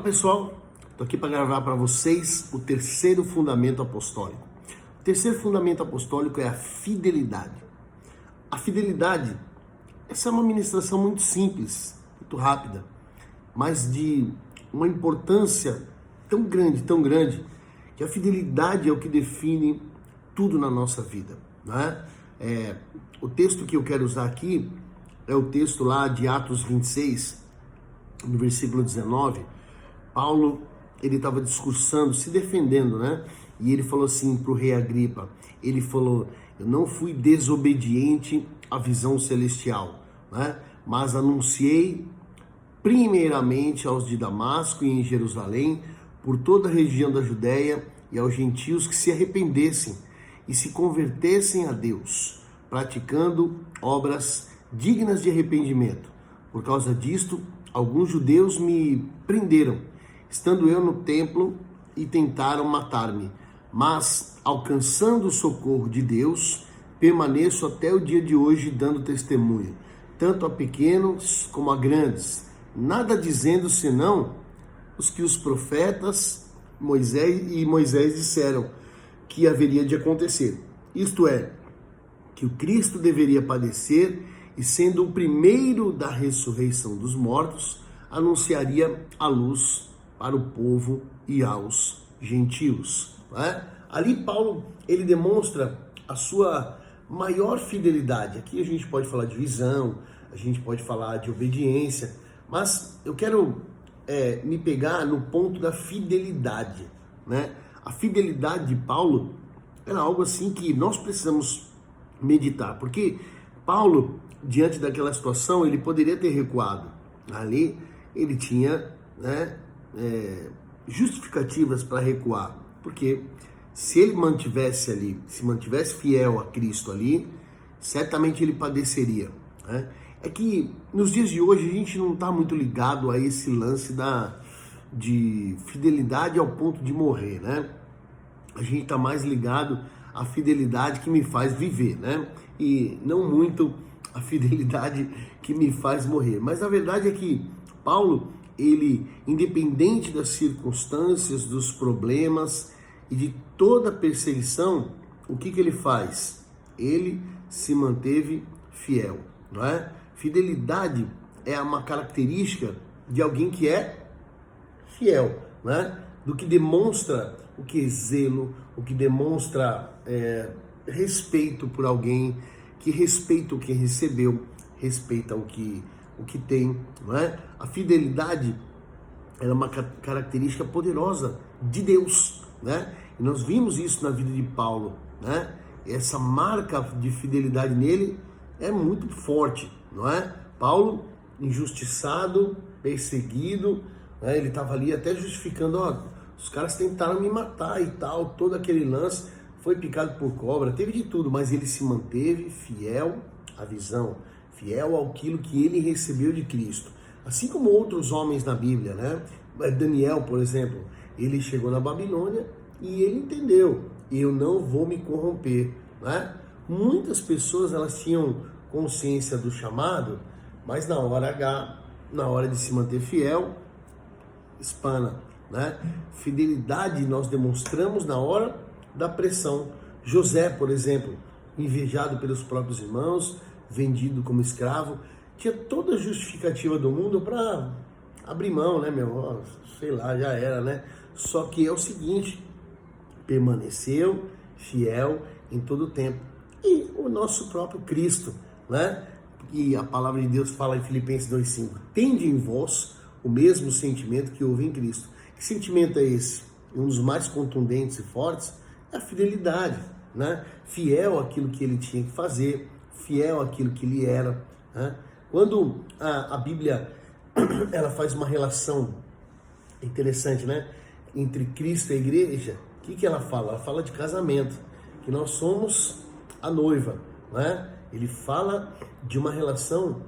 Olá pessoal, estou aqui para gravar para vocês o terceiro fundamento apostólico. O terceiro fundamento apostólico é a fidelidade. A fidelidade, essa é uma ministração muito simples, muito rápida, mas de uma importância tão grande, que a fidelidade é o que define tudo na nossa vida, né? O texto que eu quero usar aqui é o texto lá de Atos 26, no versículo 19. Paulo, ele estava discursando, se defendendo, né? E ele falou assim para o rei Agripa, ele falou: eu não fui desobediente à visão celestial, né? Mas anunciei primeiramente aos de Damasco e em Jerusalém, por toda a região da Judéia e aos gentios que se arrependessem e se convertessem a Deus, praticando obras dignas de arrependimento. Por causa disto, alguns judeus me prenderam, estando eu no templo, e tentaram matar-me. Mas, alcançando o socorro de Deus, permaneço até o dia de hoje dando testemunho, tanto a pequenos como a grandes, nada dizendo senão os que os profetas Moisés disseram que haveria de acontecer. Isto é, que o Cristo deveria padecer e, sendo o primeiro da ressurreição dos mortos, anunciaria a luz para o povo e aos gentios. Né? Ali Paulo, ele demonstra a sua maior fidelidade. Aqui a gente pode falar de visão, a gente pode falar de obediência, mas eu quero me pegar no ponto da fidelidade, né? A fidelidade de Paulo era algo assim que nós precisamos meditar, porque Paulo, diante daquela situação, ele poderia ter recuado. Ali ele tinha, né, justificativas para recuar, porque se ele mantivesse ali, se mantivesse fiel a Cristo ali, certamente ele padeceria, né? É que nos dias de hoje a gente não está muito ligado a esse lance de fidelidade ao ponto de morrer, né? A gente está mais ligado à fidelidade que me faz viver, né? E não muito a fidelidade que me faz morrer. Mas a verdade é que Paulo, ele, independente das circunstâncias, dos problemas e de toda perseguição, o que ele faz? Ele se manteve fiel, não é? Fidelidade é uma característica de alguém que é fiel, né? Do que demonstra o que é zelo, o que demonstra respeito por alguém, que respeita o que recebeu, respeita o que tem, não é? A fidelidade é uma característica poderosa de Deus, né? E nós vimos isso na vida de Paulo, né? Essa marca de fidelidade nele é muito forte, não é? Paulo, injustiçado, perseguido, né? Ele estava ali até justificando: ó, os caras tentaram me matar e tal, todo aquele lance, foi picado por cobra, teve de tudo, mas ele se manteve fiel à visão, fiel àquilo que ele recebeu de Cristo. Assim como outros homens na Bíblia, né? Daniel, por exemplo, ele chegou na Babilônia e ele entendeu: eu não vou me corromper, né? Muitas pessoas, elas tinham consciência do chamado, mas na hora H, na hora de se manter fiel, espana, né? Fidelidade nós demonstramos na hora da pressão. José, por exemplo, invejado pelos próprios irmãos, vendido como escravo, tinha toda a justificativa do mundo para abrir mão, né, meu? Sei lá, já era, né? Só que é o seguinte: permaneceu fiel em todo o tempo. E o nosso próprio Cristo, né? E a palavra de Deus fala em Filipenses 2,5: tende em vós o mesmo sentimento que houve em Cristo. Que sentimento é esse? Um dos mais contundentes e fortes é a fidelidade, né? Fiel àquilo que ele tinha que fazer, fiel àquilo que ele era, né? Quando a Bíblia ela faz uma relação interessante, né, entre Cristo e a igreja, o que ela fala? Ela fala de casamento, que nós somos a noiva, né? Ele fala de uma relação,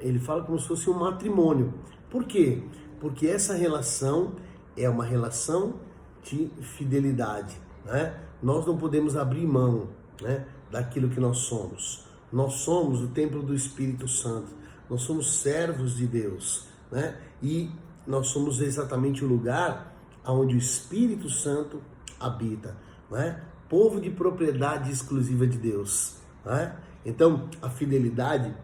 ele fala como se fosse um matrimônio. Por quê? Porque essa relação é uma relação de fidelidade, né? Nós não podemos abrir mão, né, daquilo que nós somos. Nós somos o templo do Espírito Santo. Nós somos servos de Deus, né? E nós somos exatamente o lugar onde o Espírito Santo habita, não é? Povo de propriedade exclusiva de Deus, não é? Então, a fidelidade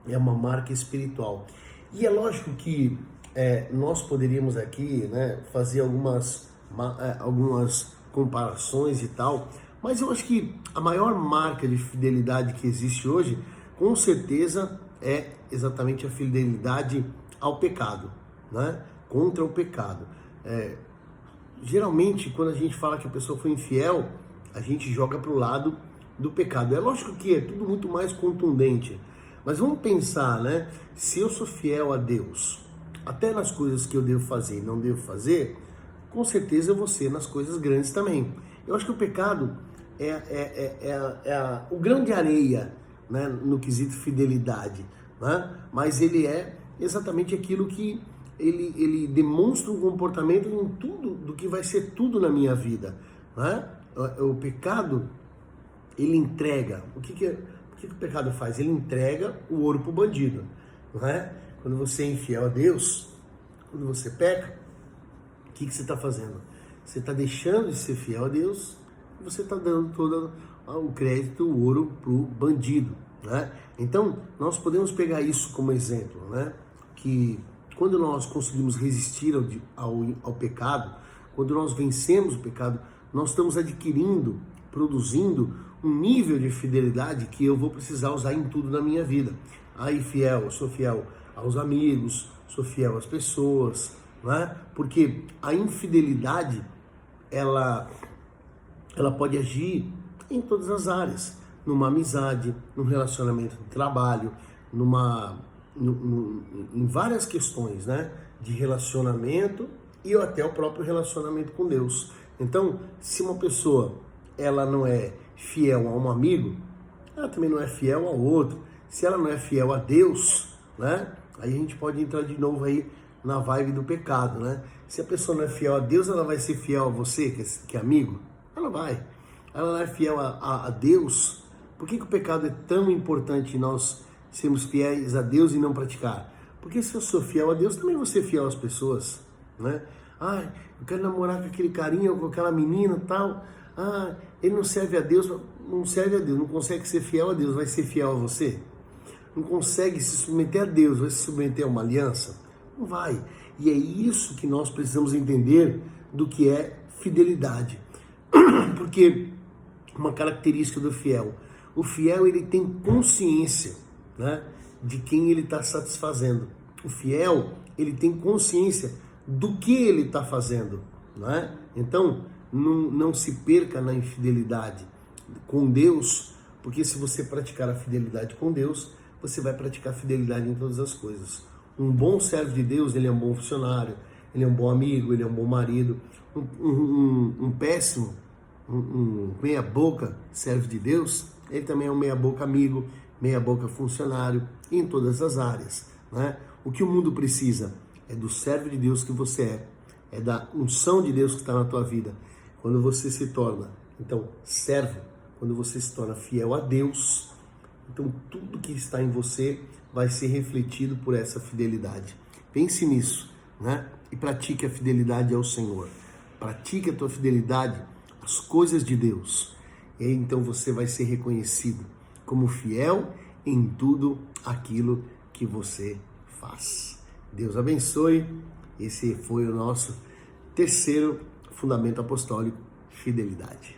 é uma marca espiritual. E é lógico que nós poderíamos aqui, né, fazer algumas comparações e tal, mas eu acho que a maior marca de fidelidade que existe hoje, com certeza, é exatamente a fidelidade ao pecado, né? Contra o pecado. Geralmente, quando a gente fala que a pessoa foi infiel, a gente joga para o lado do pecado. É lógico que é tudo muito mais contundente, mas vamos pensar, né? Se eu sou fiel a Deus, até nas coisas que eu devo fazer e não devo fazer, com certeza eu vou ser nas coisas grandes também. Eu acho que o pecado é o grão de areia, né, no quesito fidelidade, né? Mas ele é exatamente aquilo que ele demonstra um comportamento em tudo, do que vai ser tudo na minha vida, né? O pecado, ele entrega. O que o pecado faz? Ele entrega o ouro para o bandido, não é? Quando você é infiel a Deus, quando você peca, o que você está fazendo? Você está deixando de ser fiel a Deus e você está dando todo o crédito, o ouro para o bandido, né? Então, nós podemos pegar isso como exemplo, né? Que quando nós conseguimos resistir ao pecado, quando nós vencemos o pecado, nós estamos adquirindo, produzindo um nível de fidelidade que eu vou precisar usar em tudo na minha vida. Aí, eu sou fiel aos amigos, sou fiel às pessoas, né? Porque a infidelidade, ela pode agir em todas as áreas, numa amizade, num relacionamento de trabalho, em várias questões, né? De relacionamento e até o próprio relacionamento com Deus. Então, se uma pessoa ela não é fiel a um amigo, ela também não é fiel ao outro. Se ela não é fiel a Deus, né? Aí a gente pode entrar de novo aí na vibe do pecado, né? Se a pessoa não é fiel a Deus, ela vai ser fiel a você, que é amigo? Ela vai. Ela não é fiel a Deus. Por que o pecado é tão importante nós sermos fiéis a Deus e não praticar? Porque se eu sou fiel a Deus, também vou ser fiel às pessoas, né? Eu quero namorar com aquele carinha ou com aquela menina e tal. Ele não serve a Deus, não consegue ser fiel a Deus, vai ser fiel a você? Não consegue se submeter a Deus, vai se submeter a uma aliança? Não vai. E é isso que nós precisamos entender do que é fidelidade. Porque uma característica do fiel, o fiel ele tem consciência, né, de quem ele está satisfazendo. O fiel ele tem consciência do que ele está fazendo, né? Então não se perca na infidelidade com Deus, porque se você praticar a fidelidade com Deus, você vai praticar fidelidade em todas as coisas. Um bom servo de Deus, ele é um bom funcionário, ele é um bom amigo, ele é um bom marido. Um péssimo, meia-boca servo de Deus, ele também é um meia-boca amigo, meia-boca funcionário, em todas as áreas, né? O que o mundo precisa é do servo de Deus que você é da unção de Deus que está na tua vida. Quando você se torna, então, servo, quando você se torna fiel a Deus, então tudo que está em você vai ser refletido por essa fidelidade. Pense nisso, né? E pratique a fidelidade ao Senhor. Pratique a tua fidelidade às coisas de Deus. E aí, então você vai ser reconhecido como fiel em tudo aquilo que você faz. Deus abençoe. Esse foi o nosso terceiro fundamento apostólico, fidelidade.